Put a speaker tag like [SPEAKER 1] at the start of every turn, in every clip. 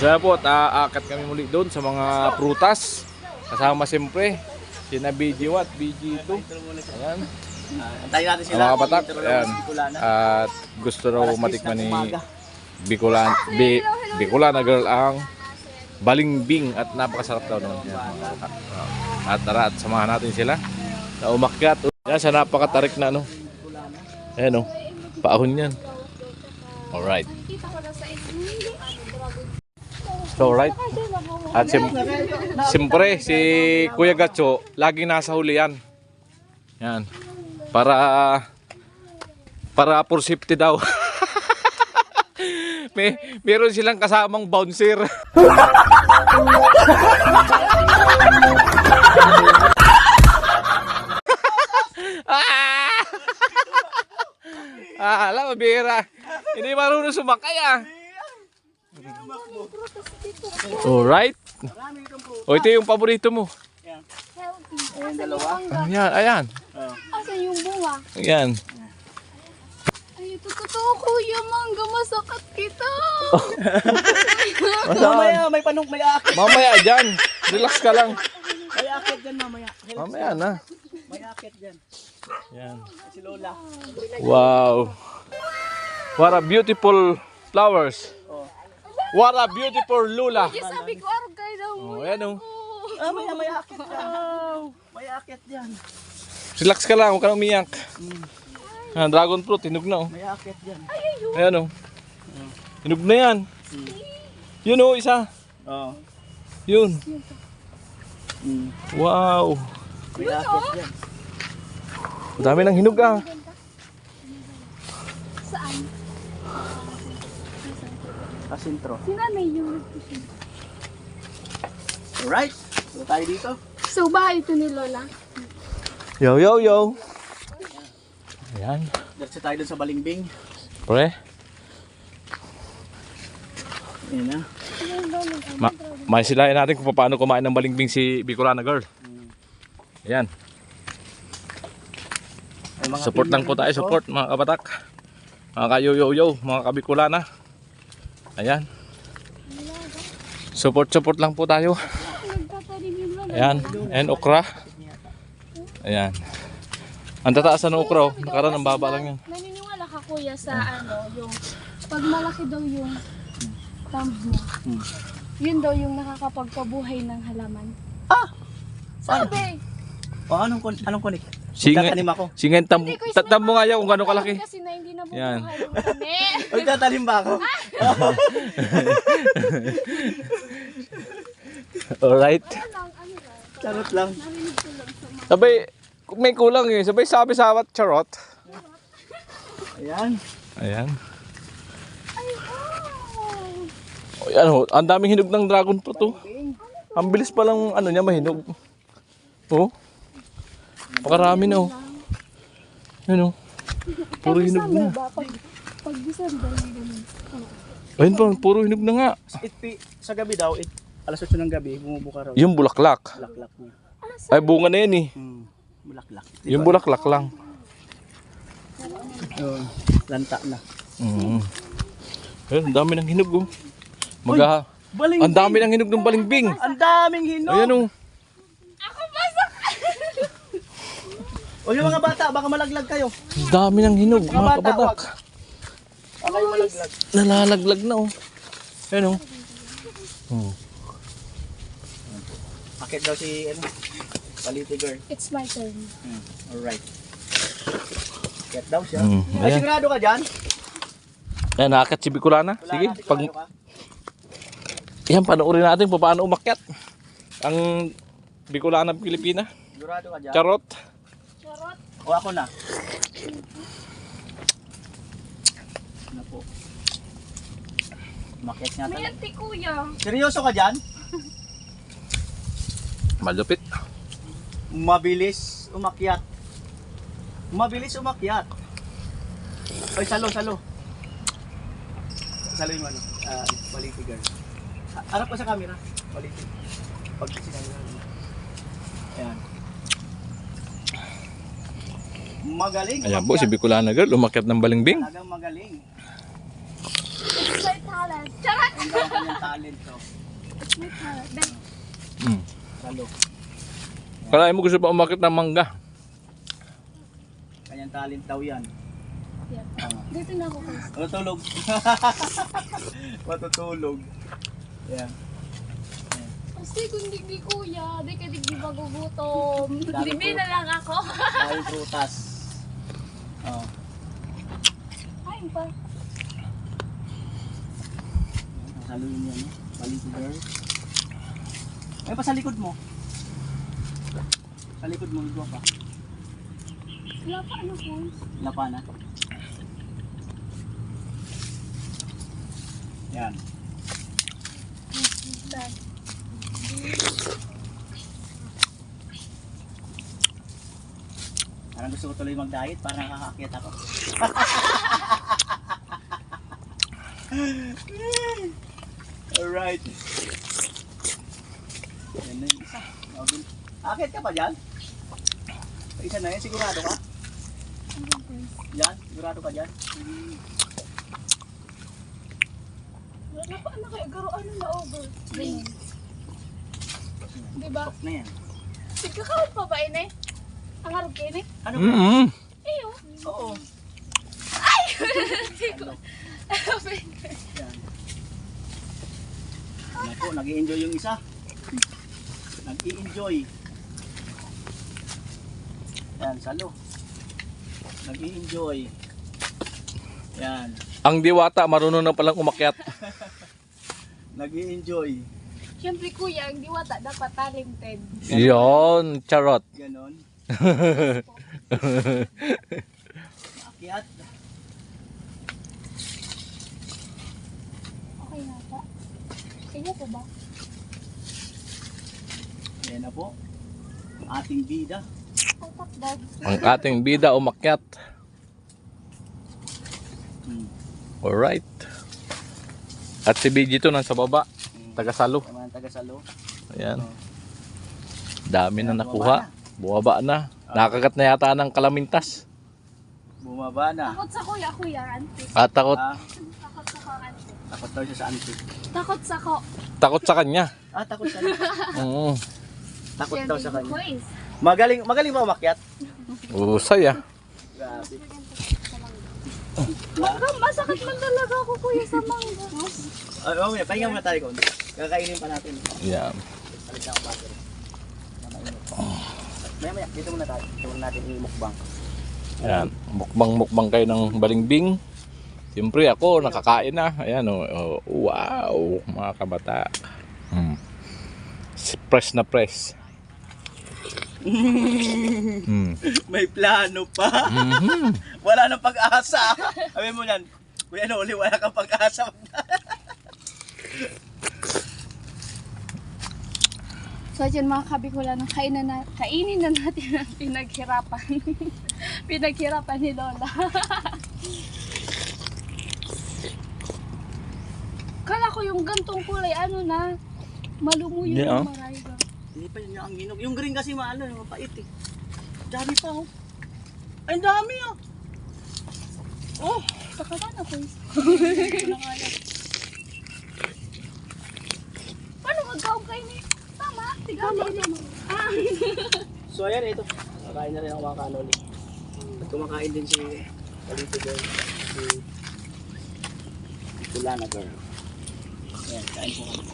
[SPEAKER 1] Kaya po, aakat kami muli doon sa mga prutas. Kasama siyempre sina BG1 at BG2. Ayan.
[SPEAKER 2] Antayin natin sila.
[SPEAKER 1] Mga kabatak. Ayan. At gusto raw matikman ni Bicolana girl ang balimbing at napakasarap daw noon. At tara at samahan natin sila na umakyat. Yan sa napakatarik na ano. Ayan o. Paahon yan. Alright. So right. At siyempre si Kuya Gacho laging nasa huli yan. Yan. Para for safety daw. Meron silang kasamang bouncer. Alam mo, bira. Hindi marunong sumakay ah. Alright. O, ito yung paborito mo.
[SPEAKER 2] Ayan, dalawa.
[SPEAKER 1] Ayan, ayan.
[SPEAKER 3] Asan yung bunga?
[SPEAKER 1] Ayan.
[SPEAKER 3] Ay, ito totoo, Kuya Mangga. Masakit kita.
[SPEAKER 2] Mamaya, may panong, may akit.
[SPEAKER 1] Mamaya dyan. Relax ka lang.
[SPEAKER 2] May akit dyan mamaya.
[SPEAKER 1] Mamaya na.
[SPEAKER 2] May akit dyan.
[SPEAKER 1] Yan.
[SPEAKER 2] Si Lola.
[SPEAKER 1] Wow. What a beautiful flowers. What a beautiful lula.
[SPEAKER 3] Kaya sabi ko, araw kayo daw.
[SPEAKER 1] Oh, ayan oh.
[SPEAKER 2] May akit dyan. May akit dyan.
[SPEAKER 1] Relax ka lang, huwag ka na umiyak. Dragon fruit, hinog na oh.
[SPEAKER 2] May akit dyan.
[SPEAKER 1] Ayan oh. Hinog na yan. Yun oh, isa.
[SPEAKER 2] Oo.
[SPEAKER 1] Yun. Wow.
[SPEAKER 2] May akit dyan.
[SPEAKER 1] Dami ng hinog ah.
[SPEAKER 3] Saan?
[SPEAKER 2] Kasintro.
[SPEAKER 3] Sinanay yung nagpusin.
[SPEAKER 2] Alright. So tayo dito.
[SPEAKER 3] So, bahay ito ni Lola.
[SPEAKER 1] Yo, yo, yo. Ayan.
[SPEAKER 2] Diretso tayo dun sa balimbing.
[SPEAKER 1] Pre.
[SPEAKER 2] Ayan na.
[SPEAKER 1] May silayan natin kung paano kumain ng balimbing si Bicolana girl. Ayan. Support lang po tayo, support mga kabatak. Mga kayo-yo-yo, mga kabicolana. Ayan. Support lang po tayo. Ayan, and okra. Ayan. Ang tataasan ng okra, nakaraan ang baba lang yan.
[SPEAKER 3] Naniniwala ka, Kuya, sa yung pag malaki daw yung thumb mo. Yun daw yung nakakapagpabuhay ng halaman. Sabi!
[SPEAKER 2] O, anong connect?
[SPEAKER 1] Singay,
[SPEAKER 2] Magtatanim ako.
[SPEAKER 1] singay tambo nga yan kung gano'ng kalaki.
[SPEAKER 3] Kasi na hindi na
[SPEAKER 1] Yan.
[SPEAKER 3] bubuhay yung kami.
[SPEAKER 2] Magtatanim ba ako?
[SPEAKER 1] Alright.
[SPEAKER 2] Charot lang.
[SPEAKER 1] Sabay, may kulang eh. Sabay sabi-sawat charot.
[SPEAKER 2] Ayan.
[SPEAKER 1] Ayan. Ayan ho, ang daming hinog ng dragon fruit oh. Ang bilis pa lang ano niya mahinog. Oh. Pakarami na oh. Ayan oh. Puro hinog na.
[SPEAKER 3] Pag December, ganun.
[SPEAKER 1] Ayun pa, puro hinog na nga.
[SPEAKER 2] Sa gabi daw, alas 8 ng gabi, bumubuka raw.
[SPEAKER 1] Yung bulaklak.
[SPEAKER 2] Bulaklak niya.
[SPEAKER 1] Ay bunga na yan eh.
[SPEAKER 2] Bulaklak.
[SPEAKER 1] Yung bulaklak lang.
[SPEAKER 2] Lanta na.
[SPEAKER 1] Ayun, ang dami ng hinog oh.
[SPEAKER 2] Balimbing!
[SPEAKER 1] Ang dami ng hinog ng balimbing.
[SPEAKER 2] Ang daming hinog!
[SPEAKER 1] Ayan oh.
[SPEAKER 2] O yung mga bata, baka malaglag kayo.
[SPEAKER 1] Ang dami ng hinog, mga kabatak.
[SPEAKER 2] Baka kayo malaglag.
[SPEAKER 1] Nalalaglag na oh. Ayan oh.
[SPEAKER 2] Akit daw si, Paliti girl.
[SPEAKER 3] It's my turn.
[SPEAKER 2] Alright. Akit daw siya. Ay,
[SPEAKER 1] Ayan.
[SPEAKER 2] sigurado ka dyan?
[SPEAKER 1] Ayan, nakakit si Bicolana. Sige, pag...
[SPEAKER 2] Sigurado ka?
[SPEAKER 1] Yan, panoorin natin kung paano umakyat ang Bicolana Pilipina.
[SPEAKER 2] Sigurado ka dyan?
[SPEAKER 1] Charot.
[SPEAKER 3] Charot.
[SPEAKER 2] O ako na. Ano po? Umakyat nga
[SPEAKER 3] May
[SPEAKER 2] talaga.
[SPEAKER 3] anti, Kuya.
[SPEAKER 2] Seryoso ka dyan?
[SPEAKER 1] Malupit.
[SPEAKER 2] Mabilis umakyat. Mabilis umakyat. Oy, salo. Salo yung Paliti girl. Harap ka sa camera. Paliti. Pag sinabi na. Ayan. Magaling.
[SPEAKER 1] Ayan po si Bicolana girl, umakyat ng balimbing.
[SPEAKER 2] Talagang magaling.
[SPEAKER 3] It's my talent. Charot!
[SPEAKER 2] Hanggang ang kanyang talent to.
[SPEAKER 3] It's my carrot. Then,
[SPEAKER 1] Mm.
[SPEAKER 2] Salo.
[SPEAKER 1] Kalahin mo gusto pa umakit ng mangga.
[SPEAKER 2] Kanyang talent daw yan.
[SPEAKER 3] yeah.
[SPEAKER 2] Ah.
[SPEAKER 3] Dito na ako guys.
[SPEAKER 2] Matutulog. Matutulog. Yan.
[SPEAKER 3] Kasi kung di kuya, di ka di magugutom. Libi na lang ako.
[SPEAKER 2] Ay, prutas. Oh.
[SPEAKER 3] Kain pa.
[SPEAKER 2] Saluhin yan. Baliti girl. Ay, pa sa likod mo. Sa likod mo, ito pa.
[SPEAKER 3] Wala pa ano po.
[SPEAKER 2] Lapa na. Yan.
[SPEAKER 3] Dad.
[SPEAKER 2] Parang gusto ko tuloy mag-diet para nakakaakyat ako. Alright. Yan na yung isa. Okay. Aakyat ka pa dyan? Isa na yan, sigurado ka? Yan, sigurado ka dyan?
[SPEAKER 3] Wala pa ano kaya garo ano na over. Ganyan. Diba?
[SPEAKER 2] Stop na yan.
[SPEAKER 3] Sigkakawin pa ba ini? Ang harap kayo ini?
[SPEAKER 2] Ano ba?
[SPEAKER 1] Mm-hmm.
[SPEAKER 3] Iyo.
[SPEAKER 2] Oo.
[SPEAKER 3] Sigo.
[SPEAKER 2] Yan. Naku, nag-i-enjoy yung isa. Nag-i-enjoy. Yan, salo. Nag-i-enjoy. Yan.
[SPEAKER 1] Ang diwata, marunong na palang umakyat.
[SPEAKER 2] Nag-i-enjoy.
[SPEAKER 3] Siyempre kuya, ang diwata dapat talented.
[SPEAKER 1] Yon, charot.
[SPEAKER 2] Ganon. Akyat.
[SPEAKER 3] Okay na pa. Kaya po ba?
[SPEAKER 2] Yan na po. Ang ating bida.
[SPEAKER 3] Otak dad.
[SPEAKER 1] Ang ating bida umakyat.
[SPEAKER 2] Hmm.
[SPEAKER 1] Alright. At si BG to nasa baba. Tagasalo.
[SPEAKER 2] Naman taga-salo.
[SPEAKER 1] Ayan. Dami na nakuha. Buwaba na. Nakagat na yata ng kalamintas.
[SPEAKER 2] Bumaba na.
[SPEAKER 3] Takot sa kuya, auntie.
[SPEAKER 1] At takot.
[SPEAKER 3] Takot sa ko, auntie.
[SPEAKER 2] Takot daw siya sa antik.
[SPEAKER 3] Takot sa ko.
[SPEAKER 1] Takot sa kanya.
[SPEAKER 2] Takot sa
[SPEAKER 1] Oo.
[SPEAKER 2] Takot daw sa kanya.
[SPEAKER 3] Boys.
[SPEAKER 2] Magaling ba umakyat?
[SPEAKER 1] Usay ah.
[SPEAKER 2] Grabe.
[SPEAKER 3] Masakit man talaga ako kuya sa mangga.
[SPEAKER 2] Oh, pahinga muna tayo kon. Kakainin pa natin.
[SPEAKER 1] Yan.
[SPEAKER 2] Balik na ako battery. Maya, dito muna tayo. Dito muna natin i-mukbang.
[SPEAKER 1] Yan. Mukbang kayo ng balingbing. Siyempre ako nakakain na. Ayan oh. Wow. Mga kabata. Press na press.
[SPEAKER 2] May plano pa.
[SPEAKER 1] Mhm.
[SPEAKER 2] Wala nang pag-asa. Sabi mo yan, Kuya Noli, wala kang pag-asa.
[SPEAKER 3] So yun mga kabikula, kainin na natin ang pinaghirapan. Pinaghirapan ni Lola. Kala ko yung gantong kulay, ano na, malumuyo
[SPEAKER 1] Yeah,
[SPEAKER 3] yung marayga.
[SPEAKER 2] Hindi pa yun ang ginog. Yung green kasi maano, mapait eh. Dami pa oh. Ay, ang dami oh. Oh,
[SPEAKER 3] Sakalan ako. Paano magkawag kayo ni? Tama, tigali.
[SPEAKER 2] so ayan ito. Kakain na rin ako mga kanoli. At kumakain din si Kalito girl. Si Kulana girl. Ayan, kain po kami.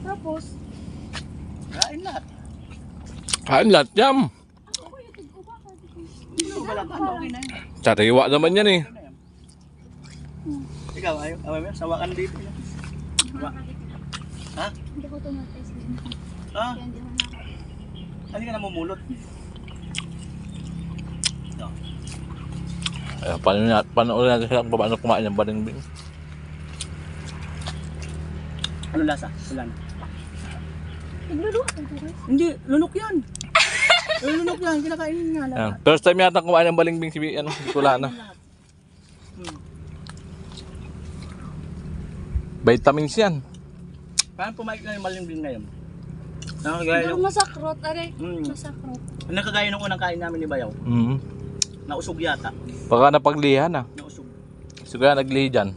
[SPEAKER 3] Tapos,
[SPEAKER 2] Kain lahat.
[SPEAKER 1] Kain lahat jam.
[SPEAKER 3] ako kuya, tigko ba ka?
[SPEAKER 2] Hindi mo balang okay na yun.
[SPEAKER 1] Sariwa naman yan eh.
[SPEAKER 2] Okay na yan. Ikaw, ayaw mo, sawakan dito. Sawa. Ha?
[SPEAKER 3] Hindi ko tumatay din.
[SPEAKER 2] Ah,
[SPEAKER 3] Kaya hindi mo na
[SPEAKER 2] hindi ka namumulot. Ito.
[SPEAKER 1] Panoorin natin sila kung paano kumain ng balingbing.
[SPEAKER 2] Ano lasa? Wala na.
[SPEAKER 3] Nagluluto ko guys.
[SPEAKER 2] Hindi, lunok yan. Lunok yan, kinakain nga
[SPEAKER 1] Yan.
[SPEAKER 2] lahat.
[SPEAKER 1] First time yata kumain ng balingbing si Kulana. Vitamins yan.
[SPEAKER 2] Paano pumaik na yung malingbing ngayon? Nakagaya
[SPEAKER 3] Pero
[SPEAKER 2] yung,
[SPEAKER 3] masakrot, aray.
[SPEAKER 2] Mm.
[SPEAKER 3] Masakrot.
[SPEAKER 2] nakagaya nung unang kain namin ni Bayaw.
[SPEAKER 1] Mhm.
[SPEAKER 2] Nausog yata.
[SPEAKER 1] Baka napaglihan ah.
[SPEAKER 2] Nausog.
[SPEAKER 1] Siguro naglihi dyan.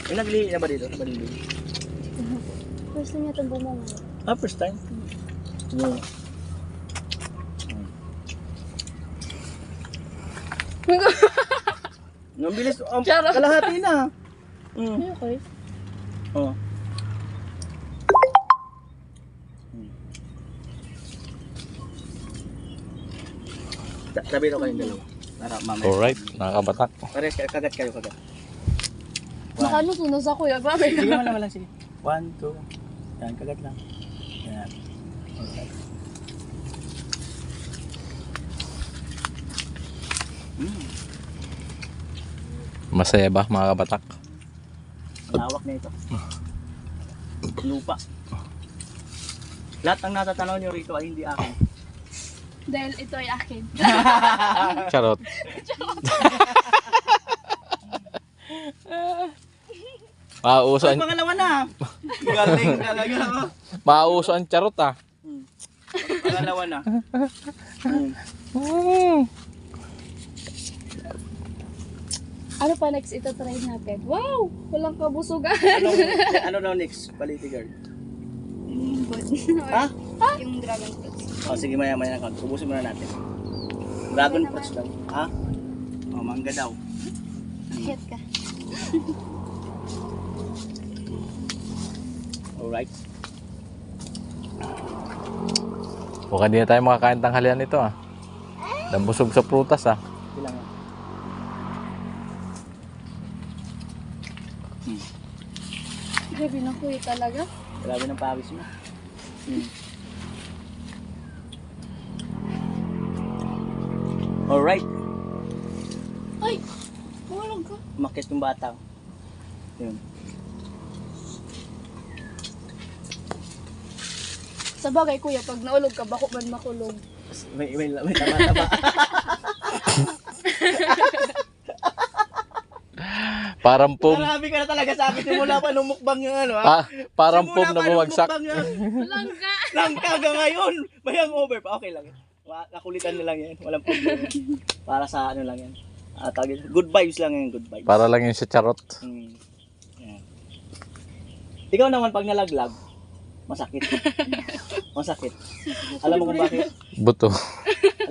[SPEAKER 2] May naglihi na ba dito? Sa Balimbing?
[SPEAKER 3] First time yata bumunga.
[SPEAKER 2] First time? No. Ang bilis.
[SPEAKER 3] Charot.
[SPEAKER 2] Kalahati na.
[SPEAKER 3] Okay.
[SPEAKER 2] Oh. Sabi daw kayong dalawa. Para mamaya.
[SPEAKER 1] Alright, nakakabatak.
[SPEAKER 2] Pares, kagat kayo, kagat.
[SPEAKER 3] Baka ano sunog sa kuya. Grabe.
[SPEAKER 2] Sige, wala, sige. 1, 2. Yan, kagat lang. Yan. Alright.
[SPEAKER 1] Masaya ba mga kabatak?
[SPEAKER 2] Lawak na ito. Lupa. Lahat ng natatanaw nyo rito ay hindi akin.
[SPEAKER 3] Dahil ito ay akin.
[SPEAKER 1] Charot. Mauso
[SPEAKER 2] Ay,
[SPEAKER 1] ang,
[SPEAKER 2] pangalawa na. Galing talaga. Oh.
[SPEAKER 1] mauso ang charot ah.
[SPEAKER 2] Pangalawa na.
[SPEAKER 3] Ano pa next ito try natin? Wow! Walang kabusugan.
[SPEAKER 2] Ano daw next? Quality guard.
[SPEAKER 3] Yung good.
[SPEAKER 2] Ha?
[SPEAKER 3] Yung dragon fruit.
[SPEAKER 2] Oh, sige, maya-maya na. Ubusin muna natin. Dragon fruits daw. Ha? Oh, mangga daw.
[SPEAKER 3] Hit ka.
[SPEAKER 2] Alright.
[SPEAKER 1] Mukhang di na tayo makakain tanghalian nito ah. Nambusog sa prutas ah.
[SPEAKER 2] Ilang yan?
[SPEAKER 3] Grabe na kuya talaga.
[SPEAKER 2] Grabe ng pawis mo. Alright.
[SPEAKER 3] Ay! Mahulog ka.
[SPEAKER 2] Umakyat yung bata. Yun.
[SPEAKER 3] Sa bagay kuya, pag naulog ka, bako man makulog.
[SPEAKER 2] May tama-tama.
[SPEAKER 1] Parang pum.
[SPEAKER 2] Marami ka na talaga sa akin. Simula pa nung mukbang yung ano ha.
[SPEAKER 1] Parang pum na bumagsak.
[SPEAKER 3] Langga!
[SPEAKER 2] Langka hanggang ngayon. May hangover pa. Okay lang yan. Nakulitan na lang yan. Walang problema. Para sa ano lang yan. Good vibes lang yan. Good vibes.
[SPEAKER 1] Para lang yun sa charot.
[SPEAKER 2] Yan. Ikaw naman pag nalaglag, masakit. Masakit. Alam mo kung bakit?
[SPEAKER 1] Buto.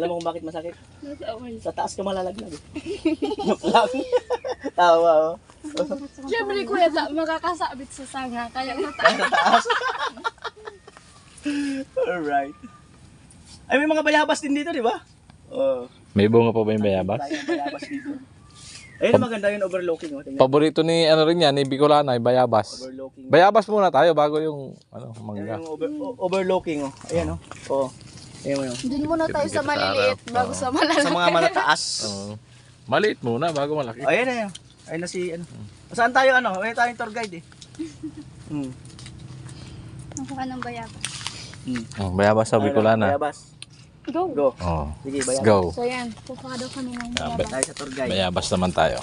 [SPEAKER 2] Alam mo kung bakit masakit?
[SPEAKER 3] Nasa away.
[SPEAKER 2] Sa taas ka malalaglag. Joke lang. Tawa oh.
[SPEAKER 3] Siyempre kuya, makakasabit sa sanga, kaya mataas.
[SPEAKER 2] Sa taas. Alright. Ay, may mga bayabas din dito, di ba? Oh.
[SPEAKER 1] May bunga pa ba yung bayabas?
[SPEAKER 2] Tayo ng bayabas dito. Ayun, maganda yung overlooking. Oh. Tingnan.
[SPEAKER 1] Paborito ni ano rin yan, ni Bicolana, yung bayabas.
[SPEAKER 2] Overlooking.
[SPEAKER 1] Bayabas muna tayo bago yung
[SPEAKER 2] Ayan
[SPEAKER 1] mangga.
[SPEAKER 2] yung overlooking. Oh. Ayan, oh. Oh. Ayan mo yun.
[SPEAKER 3] Doon muna tayo sa maliliit bago sa malalaki.
[SPEAKER 2] Sa mga malataas.
[SPEAKER 1] Oo. Maliit muna bago malaki.
[SPEAKER 2] Ayan na yun. Ayun na si, ano. Saan tayo, ano? Ayun tayong tour guide, eh.
[SPEAKER 3] Nakuha ng bayabas.
[SPEAKER 1] Bayabas sa Bicolana.
[SPEAKER 2] Bayabas.
[SPEAKER 3] Go!
[SPEAKER 2] Go.
[SPEAKER 1] Oh.
[SPEAKER 2] Sige,
[SPEAKER 1] Let's
[SPEAKER 2] bayabas.
[SPEAKER 1] go.
[SPEAKER 3] So yan, kukuha daw kami ng bayabas.
[SPEAKER 2] Tayo sa tour guide.
[SPEAKER 1] Bayabas naman tayo.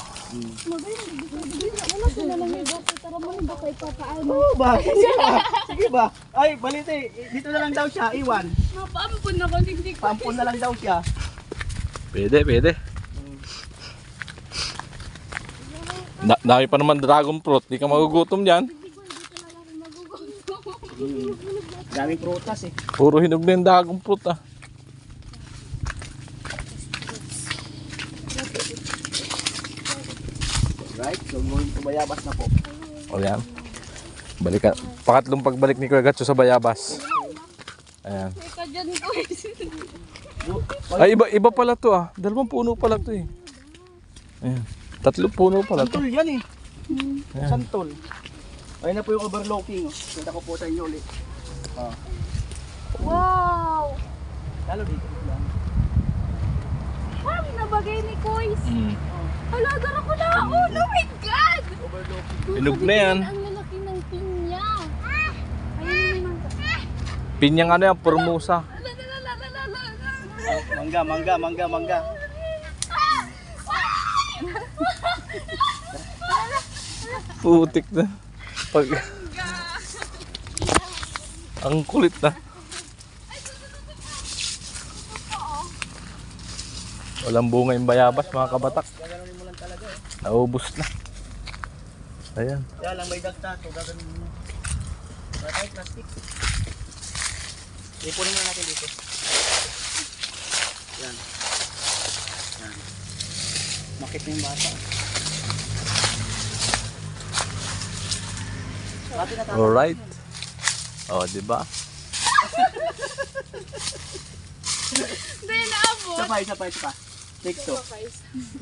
[SPEAKER 3] Wala ko na lang yung bote, tara mo rin ba kayo papaano?
[SPEAKER 2] Oo ba? Sige ba? Sige ba? Ay, balite. Dito na lang daw siya, iwan.
[SPEAKER 3] Mapaampun ako, hindi ko.
[SPEAKER 2] Pampun na lang daw siya.
[SPEAKER 1] Pwede, pwede. Dami pa naman dragon fruit. Di ka magugutom dyan.
[SPEAKER 2] Daming prutas eh.
[SPEAKER 1] Puro hinog na yung dragon fruit ah.
[SPEAKER 2] Right? So, going to bayabas na po.
[SPEAKER 1] O yan. Balikan. Pangatlong pagbalik ni Kuya Gatso sa bayabas. Ayan.
[SPEAKER 3] Ika dyan guys.
[SPEAKER 1] Ay, iba pala to ah. 2 puno pala to eh. Ayan. 3 puno pala to.
[SPEAKER 2] Santol yan eh. Santol. Ayun na po yung overlooking. Oh. Kita ko po sa inyo ulit. Oh.
[SPEAKER 3] Wow!
[SPEAKER 2] Lalo dito. Yan.
[SPEAKER 3] Parang nabagay ni Kois.
[SPEAKER 1] Mm.
[SPEAKER 3] Hala, dara ko na ako. Oh my God!
[SPEAKER 2] Overlooking.
[SPEAKER 1] Hinog na yan.
[SPEAKER 3] Ang lalaki ng pinya. Ayun naman.
[SPEAKER 1] Pinyang ano yan, Formosa.
[SPEAKER 2] Mangga, mangga, mangga, mangga.
[SPEAKER 1] Putik na. Pag... Ang kulit na. Walang bunga yung bayabas mga kabatak.
[SPEAKER 2] Gaganunin mo lang talaga eh.
[SPEAKER 1] Naubos na. Ayan.
[SPEAKER 2] Kaya lang may dagta. So gagawin mo. Wala tayo plastic. Ipunin mo natin dito. Yan. Yan. Makit na yung bata. Dati na tayo.
[SPEAKER 1] Alright. Oh, di ba?
[SPEAKER 3] Hindi, naabot.
[SPEAKER 2] Isa pa. Take two.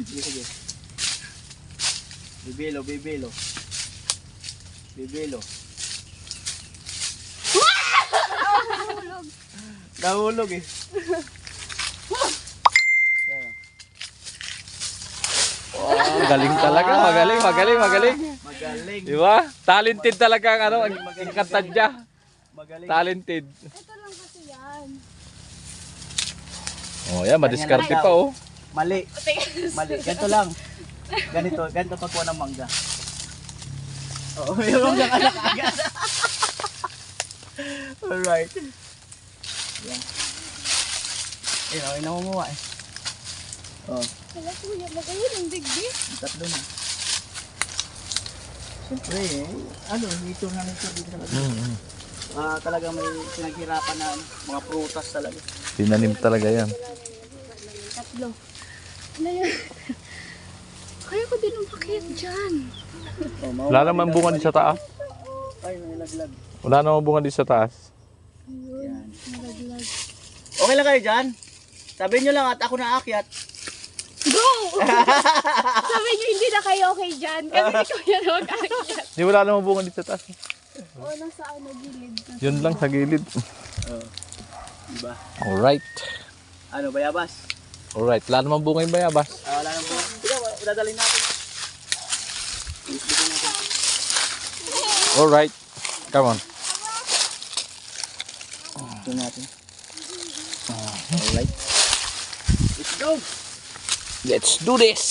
[SPEAKER 2] Sige. Bibilo. Nahulog eh. Yan.
[SPEAKER 1] Oh, galing talaga. Magaling.
[SPEAKER 2] Magaling.
[SPEAKER 1] Di ba? Talented talaga ang ano, ang kantadya.
[SPEAKER 2] Magaling.
[SPEAKER 1] Talented.
[SPEAKER 3] Ito lang kasi yan.
[SPEAKER 1] Oh, yan. Madiskarte pa, oh.
[SPEAKER 2] Mali. Ganito lang. Ganito pagkuha ng mangga. Oo, yung mangga ka na kagad. Alright. Yan. Ayun, okay na kumuha eh. Oh,
[SPEAKER 3] Wala kuya, magayon ang digdi.
[SPEAKER 2] tatlo na. Siyempre eh, dito dito talaga. Talagang may pinaghirapan na mga prutas talaga.
[SPEAKER 1] Tinanim talaga yan.
[SPEAKER 3] Tatlo. Ano yan? Kaya ko din umakyat dyan.
[SPEAKER 2] Oh,
[SPEAKER 1] Wala namang bunga din sa taas.
[SPEAKER 2] Ay, may laglag.
[SPEAKER 1] Wala namang bunga din sa taas.
[SPEAKER 3] Ayun, nalaglag.
[SPEAKER 2] Okay lang kayo dyan? Sabihin nyo lang at ako na aakyat.
[SPEAKER 3] Go! Sabi niyo hindi na kayo okay dyan. Kasi di ko yan mag-akyat.
[SPEAKER 1] Di wala namang bunga din sa taas.
[SPEAKER 3] Oo, nasa ano, gilid.
[SPEAKER 1] Yun lang sa gilid.
[SPEAKER 2] Oh. Diba?
[SPEAKER 1] Alright.
[SPEAKER 2] Ano, bayabas?
[SPEAKER 1] Alright. Wala namang bunga yung bayabas.
[SPEAKER 2] Wala nang po. Sige, dadalhin natin. Bigyan natin.
[SPEAKER 1] Alright. Come on.
[SPEAKER 2] Ito natin. Alright. Let's go!
[SPEAKER 1] Let's do this!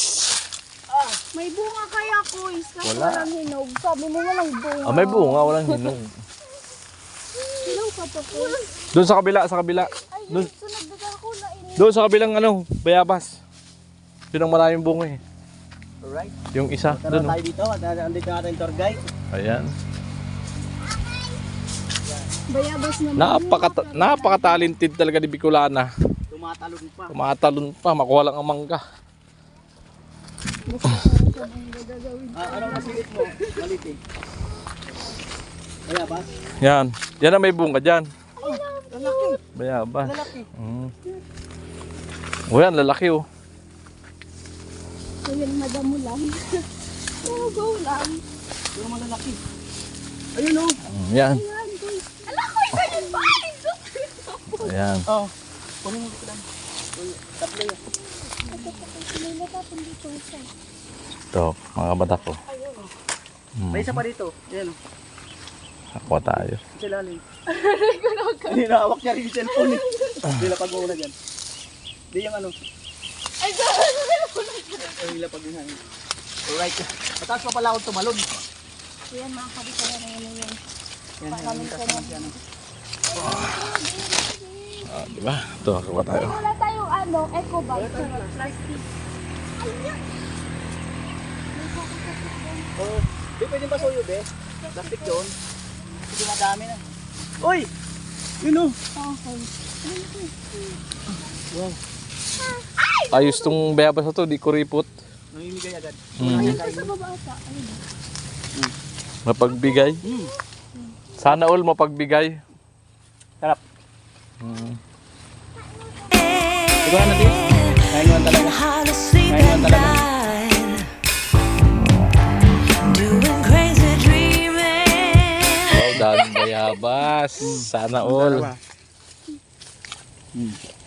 [SPEAKER 3] May bunga kaya, Kuis. Kasi
[SPEAKER 1] Wala.
[SPEAKER 3] walang hinog. Sabi mo walang bunga.
[SPEAKER 1] Ah, may bunga. Walang hinog.
[SPEAKER 3] Hilaw ka pa, Kuis.
[SPEAKER 1] Doon sa kabila.
[SPEAKER 3] Ay,
[SPEAKER 1] Doon.
[SPEAKER 3] sunod na ako na ini.
[SPEAKER 1] Doon sa kabilang bayabas. Yun ang maraming bunga eh.
[SPEAKER 2] Alright.
[SPEAKER 1] Yung isa.
[SPEAKER 2] Tara
[SPEAKER 1] Doon.
[SPEAKER 2] tayo dito. Andito natin yung tour guide.
[SPEAKER 1] Ayan.
[SPEAKER 3] Bayabas naman.
[SPEAKER 1] Napaka-talented talaga ni Bicolana.
[SPEAKER 2] Tumatalon pa.
[SPEAKER 1] Tumatalon pa. Makuha lang ang mangga.
[SPEAKER 3] Basta parang ka bang gagawin.
[SPEAKER 2] Anong masilit mo? Malit eh. Bayabas?
[SPEAKER 1] Yan. Yan ang may bunga dyan.
[SPEAKER 2] Lalaki.
[SPEAKER 1] Bayabas.
[SPEAKER 2] Lalaki.
[SPEAKER 1] O yan, lalaki oh.
[SPEAKER 3] So yun, madamo lang. Go lang.
[SPEAKER 2] Yung malalaki. Ayun oh.
[SPEAKER 1] Yan.
[SPEAKER 3] Ayan, Kuis. Ala, Kuis, ayun ba?
[SPEAKER 1] Ayan.
[SPEAKER 2] Oh. Kunin mo dito lang. Tatlo yan.
[SPEAKER 3] May natapon dito isa.
[SPEAKER 1] Ito, mga bata ko.
[SPEAKER 2] May isa pa dito. Yan oh.
[SPEAKER 1] Aqua tayo.
[SPEAKER 2] Sa lalim. Hindi nahawak niya rin yung cellphone eh. Hindi lapag mo na dyan. Hindi yung ano.
[SPEAKER 3] Ay, sorry.
[SPEAKER 2] Hindi lapag mo na. Alright. Mataas pa pala akong tumalon.
[SPEAKER 3] Ayan, mga kabisaya na yun yun.
[SPEAKER 2] Yan, yan. Mataas naman siya.
[SPEAKER 1] Ah, di ba? Ito, aqua tayo.
[SPEAKER 3] Wala tayong ano, eco bag. Plastic.
[SPEAKER 2] Oh, di pwede ba suyo, be? Plastic yun. Hindi madami na. Uy! Yun oh.
[SPEAKER 3] Okay.
[SPEAKER 2] Wow.
[SPEAKER 1] Ayos tong bayabas na to, di kuripot.
[SPEAKER 2] Namimigay agad.
[SPEAKER 3] Ayun pa sa baba ata. Ayun.
[SPEAKER 1] Mapagbigay. Sana all mapagbigay.
[SPEAKER 2] Sarap.
[SPEAKER 1] Hmm.
[SPEAKER 2] Siguro natin. Kain mo talaga. Kain mo talaga.
[SPEAKER 1] Wow, daming bayabas. Sana all.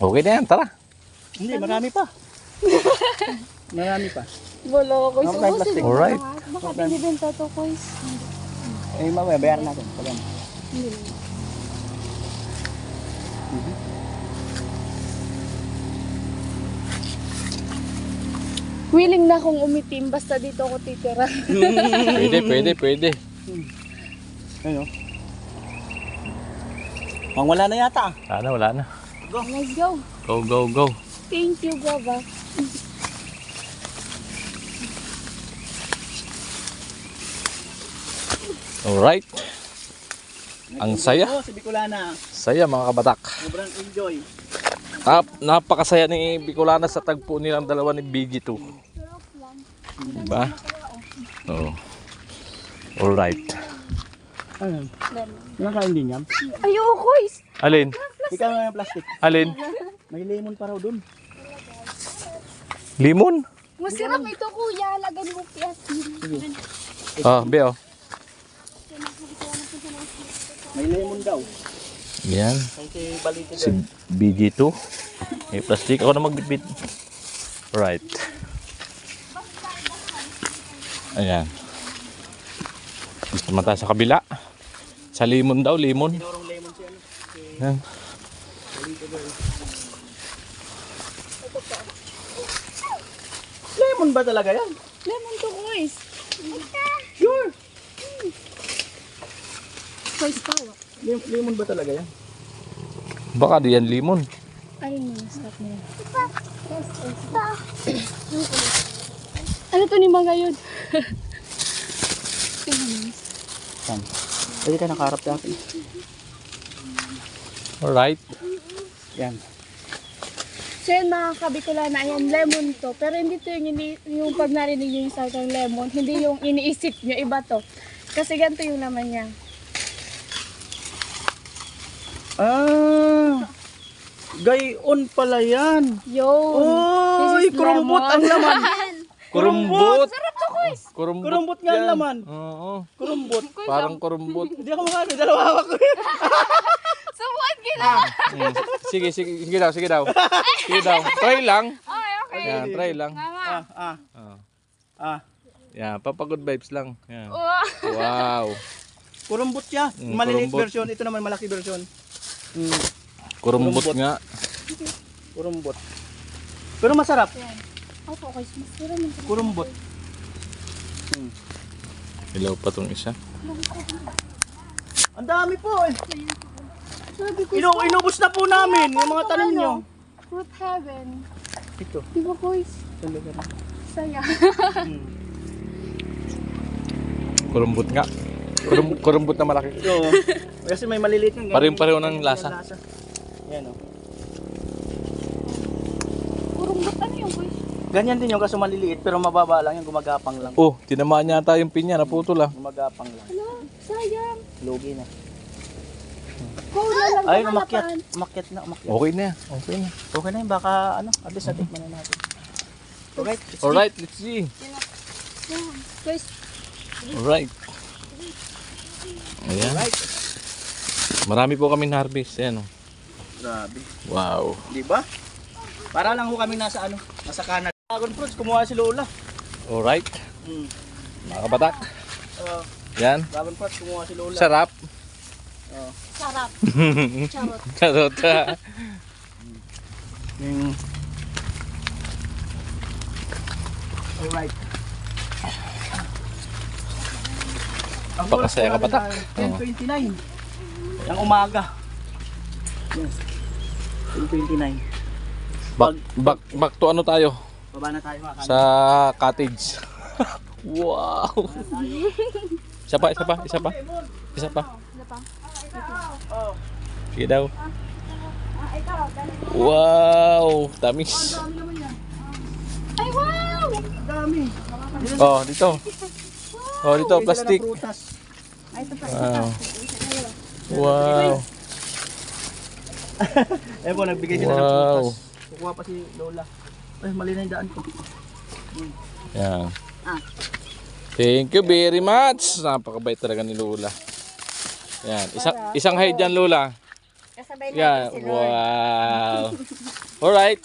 [SPEAKER 1] Okay na yan, tara.
[SPEAKER 2] Hindi, marami pa. Marami pa.
[SPEAKER 3] Wala ko.
[SPEAKER 2] Ako tayo plastic.
[SPEAKER 1] Alright.
[SPEAKER 3] Baka binibenta to, Kuis.
[SPEAKER 2] Eh, mamaya, bayaran natin. Pag ano.
[SPEAKER 3] Hindi. Willing na akong umitim basta dito ako titira.
[SPEAKER 1] Pwede.
[SPEAKER 2] Ayun. Pang wala na yata.
[SPEAKER 1] Sana wala na.
[SPEAKER 3] Let's go.
[SPEAKER 1] Go.
[SPEAKER 3] Thank you, Baba.
[SPEAKER 1] Alright. Ang saya.
[SPEAKER 2] Oh, si Bicolana.
[SPEAKER 1] Saya mga kabatak.
[SPEAKER 2] Sobrang enjoy.
[SPEAKER 1] Napakasaya ni Bicolana sa tagpo nilang dalawa ni BG2. Diba? Oo. Alright.
[SPEAKER 2] Ano? Nakain din yan?
[SPEAKER 3] Ayoko, guys.
[SPEAKER 1] Alin?
[SPEAKER 2] Ikaw nga yung plastic.
[SPEAKER 1] Alin?
[SPEAKER 2] May lemon pa raw dun.
[SPEAKER 1] Limon?
[SPEAKER 3] Masarap ito, kuya. Lagyan mo piasin.
[SPEAKER 1] Ah, Beo.
[SPEAKER 2] May lemon daw.
[SPEAKER 1] Yan.
[SPEAKER 2] Kasi balito
[SPEAKER 1] Si BG2. May plastic. Ako na magbitbit. Right. Ayan. Gusto naman tayo sa kabila. Sa limon daw, limon.
[SPEAKER 2] Tinurong lemon siya.
[SPEAKER 1] Yan.
[SPEAKER 2] Lemon ba talaga yan?
[SPEAKER 3] Lemon to, guys.
[SPEAKER 2] Sure.
[SPEAKER 3] Guys, tawa.
[SPEAKER 2] Lemon ba talaga yan?
[SPEAKER 1] Baka di yan limon.
[SPEAKER 3] Ayun yung masarap na yan. Ano to ni Mga yun?
[SPEAKER 2] Saan? Pwede tayo nakaharap sa akin.
[SPEAKER 1] Alright.
[SPEAKER 2] Yan.
[SPEAKER 3] So yun mga kabikulana, ayan, lemon to. Pero hindi to yung pag narinig nyo yung salitang lemon, hindi yung iniisip nyo, iba to. Kasi ganito yung laman niya.
[SPEAKER 2] Ah! Gayon pala yan.
[SPEAKER 3] Yun.
[SPEAKER 2] Oy,
[SPEAKER 3] This is
[SPEAKER 2] kurumbot
[SPEAKER 3] lemon.
[SPEAKER 2] ang laman.
[SPEAKER 1] Kurumbot.
[SPEAKER 3] Sarap to, guys.
[SPEAKER 2] Kurumbot nga ang
[SPEAKER 1] yan.
[SPEAKER 2] laman.
[SPEAKER 1] Oo.
[SPEAKER 2] Kurumbot.
[SPEAKER 1] Parang kurumbot.
[SPEAKER 2] Hindi ako makano, dalawa hawak ko.
[SPEAKER 3] Subuan gila.
[SPEAKER 1] Sige, sige, sige daw, sige daw. Sige daw. Try lang.
[SPEAKER 3] Okay, okay.
[SPEAKER 1] Yan, try lang.
[SPEAKER 3] Mama.
[SPEAKER 2] Ah.
[SPEAKER 1] Ah. Yan, papagood vibes lang. Yan.
[SPEAKER 3] Wow.
[SPEAKER 1] Wow.
[SPEAKER 2] Kurumbot siya.
[SPEAKER 1] Mm,
[SPEAKER 2] Maliliit
[SPEAKER 1] kurumbot.
[SPEAKER 2] version. Ito naman malaki version.
[SPEAKER 1] Kurumbot
[SPEAKER 2] Kurumbot.
[SPEAKER 1] nga.
[SPEAKER 2] Kurumbot. Pero masarap.
[SPEAKER 3] Opo, guys. Masarap yung
[SPEAKER 2] Kurumbot.
[SPEAKER 1] Ilaw pa tong isa.
[SPEAKER 2] Ang dami po eh.
[SPEAKER 3] sabi ko.
[SPEAKER 2] Inubos na po namin yung mga tanim nyo.
[SPEAKER 3] Fruit heaven.
[SPEAKER 2] Ito.
[SPEAKER 3] Di ba, guys?
[SPEAKER 2] Talaga na.
[SPEAKER 3] Saya.
[SPEAKER 1] Kurumbot nga. Kurumbot na malaki.
[SPEAKER 2] So, kasi may maliliit yung
[SPEAKER 1] Parehong-pareho ng lasa.
[SPEAKER 2] Yan o.
[SPEAKER 3] Kurumbot ano yung guys?
[SPEAKER 2] Ganyan din yung kaso maliliit pero mababa lang yung gumagapang lang.
[SPEAKER 1] Oh, tinamaan yata yung pinya. Naputol ah.
[SPEAKER 2] Gumagapang lang.
[SPEAKER 3] Ano? Sayang.
[SPEAKER 2] Lugi na.
[SPEAKER 3] Go na lang.
[SPEAKER 2] Ayun,
[SPEAKER 3] hanapan.
[SPEAKER 2] umakyat. Umakyat na, umakyat.
[SPEAKER 1] Okay na. Okay na.
[SPEAKER 2] Okay na yun, baka ano, at least natikman na natin. Alright.
[SPEAKER 1] Alright, let's see.
[SPEAKER 3] Yan. Guys,
[SPEAKER 1] Alright. Ayan.
[SPEAKER 2] Alright.
[SPEAKER 1] Marami po kami na-harvest. Ayan oh.
[SPEAKER 2] Grabe.
[SPEAKER 1] Wow.
[SPEAKER 2] Di ba? Para lang ho kami nasa ano, nasa Canada. Dragon fruits, kumuha si Lola.
[SPEAKER 1] Alright. Mga kabatak.
[SPEAKER 2] Uh,
[SPEAKER 1] Yan.
[SPEAKER 2] Dragon fruits, kumuha si Lola.
[SPEAKER 1] Sarap.
[SPEAKER 3] sarap. Charot.
[SPEAKER 1] Charot.
[SPEAKER 2] Yung... Alright.
[SPEAKER 1] Pakasaya ka pa, tak?
[SPEAKER 2] 10:29. Yung umaga. Yes. 10:29.
[SPEAKER 1] Back to ano tayo?
[SPEAKER 2] Baba na tayo mga
[SPEAKER 1] Sa cottage. Wow. Isa pa.
[SPEAKER 3] Ano pa?
[SPEAKER 2] Oh.
[SPEAKER 1] Sige daw.
[SPEAKER 3] Ikaw.
[SPEAKER 1] Wow. Tamis.
[SPEAKER 3] Ay, wow!
[SPEAKER 2] Ang dami.
[SPEAKER 1] Oh, dito. Oh, dito,
[SPEAKER 2] May dala ng
[SPEAKER 1] plastic.
[SPEAKER 2] prutas.
[SPEAKER 3] Ay, ito pa.
[SPEAKER 1] Wow. Wow.
[SPEAKER 2] Eh po, nagbigay sila ng
[SPEAKER 1] Wow.
[SPEAKER 2] prutas. Kukuha pa si Lola. Ay, mali na yung daan ko.
[SPEAKER 1] Yan. Thank you very much. Napakabait talaga ni Lola. Yan. Isang height dyan, Lola.
[SPEAKER 3] Kasabay
[SPEAKER 1] Yan. Wow. Alright.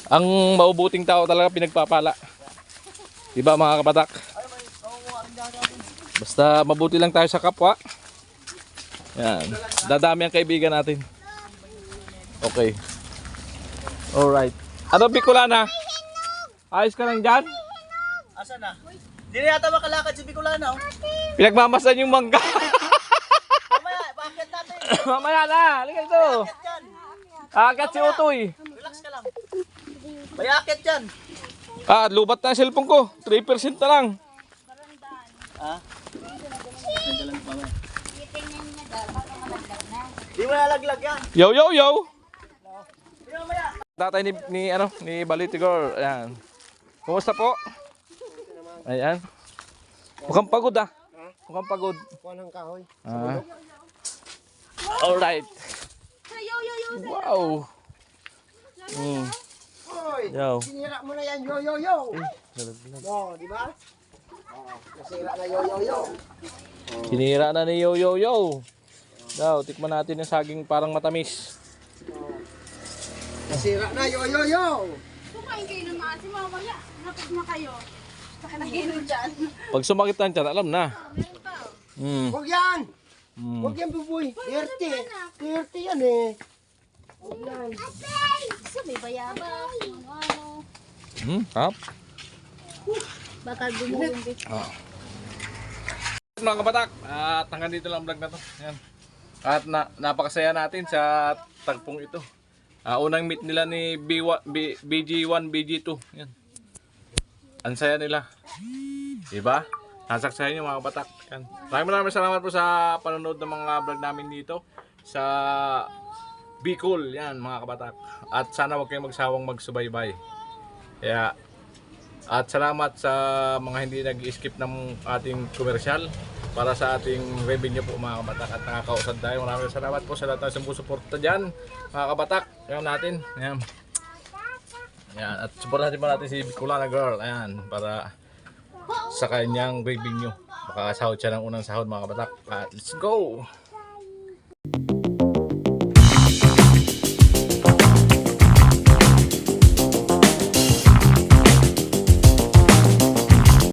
[SPEAKER 1] Ang maubuting tao talaga pinagpapala. Diba mga kabatak? Basta mabuti lang tayo sa kapwa. Yan. Dadami ang kaibigan natin. Okay. Alright. Ano, Bicolana? Ayos ka lang dyan?
[SPEAKER 2] Asa na? Hindi na yata makalakad si Bicolana. Oh.
[SPEAKER 1] Pinagmamasan yung mangga.
[SPEAKER 2] Mamaya, paakyat natin.
[SPEAKER 1] Mamaya na. Halika dito.
[SPEAKER 2] Paakyat dyan.
[SPEAKER 1] Agat si Utoy.
[SPEAKER 2] Relax ka lang. May akyat dyan.
[SPEAKER 1] Lubat na ang cellphone ko. 3% na lang.
[SPEAKER 2] Ha? Di mo nalaglag yan.
[SPEAKER 1] Yo, yo, yo!
[SPEAKER 2] Di mo maya.
[SPEAKER 1] Tatay ni Balitigor. Ayan. Kumusta po? Ayan. Mukhang pagod ah. Mukhang pagod.
[SPEAKER 2] Kuha ng kahoy.
[SPEAKER 1] Ah. Alright.
[SPEAKER 3] Yo, yo, yo.
[SPEAKER 1] Wow.
[SPEAKER 2] Hoy!
[SPEAKER 1] Yo.
[SPEAKER 2] Sinira mo na yan, yo, yo, yo. No, di ba? Nasira na yo, yo, yo.
[SPEAKER 1] Sinira na ni Yo Yo Yo. Daw, tikman natin yung saging parang matamis.
[SPEAKER 2] Nasira na, yo, yo, yo.
[SPEAKER 3] Kumain kayo ng maasim, mamaya. Napag na kayo. Saka naginom dyan.
[SPEAKER 1] Pag sumakit ang tiyan, alam na.
[SPEAKER 2] Huwag yan.
[SPEAKER 1] Mm.
[SPEAKER 2] Huwag yan, buboy. 30. 30 yan eh. Huwag yan.
[SPEAKER 3] Kasi may bayabas, ano.
[SPEAKER 1] Hap.
[SPEAKER 3] Baka gumulong dito.
[SPEAKER 1] Mga kabatak, at hanggang dito lang ang vlog na to. Yan. At napakasaya natin sa tagpong ito. Unang meet nila ni BG1, BG2. Yan. Ang saya nila. Diba? Nasaksayan yung mga kabatak. Yan. Maraming salamat po sa panonood ng mga vlog namin dito sa Bicol. Yan mga kabatak. At sana huwag kayong magsawang magsubaybay. Kaya at salamat sa mga hindi nag-skip ng ating komersyal para sa ating revenue po mga kabatak at nakakausad tayo. Maraming salamat po sa lahat ng sumusuporta dyan mga kabatak. Ayan natin. Ayan. Ayan. At supportahan din po natin si Bicolana Girl. Ayan. Para sa kanyang revenue. Makakasahod siya ng unang sahod mga kabatak. Let's go!